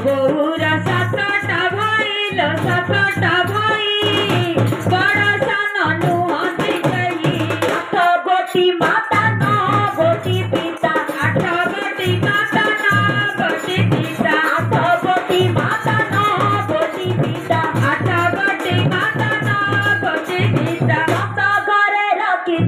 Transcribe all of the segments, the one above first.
बहुरा सातटा भाई सातटा भाई बड़ा सा नुहति गई आठ गोटी माता न गोटी पिता आठ गोटी माता न गोटी पिता आठ गोटी माता न गोटी पिता आठ गोटी माता न गोटी पिता दस घरे रखी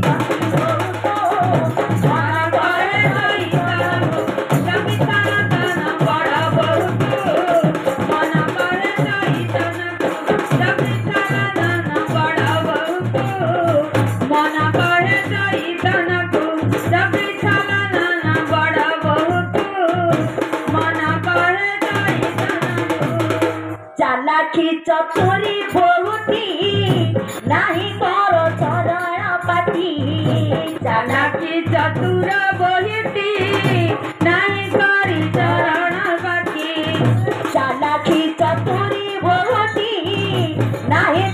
चतुरी बहुती नहीं करो चरण पाती चालाकी चतुर बहुती नहीं करी चरण पाती चालाकी चतुरी बहुती नहीं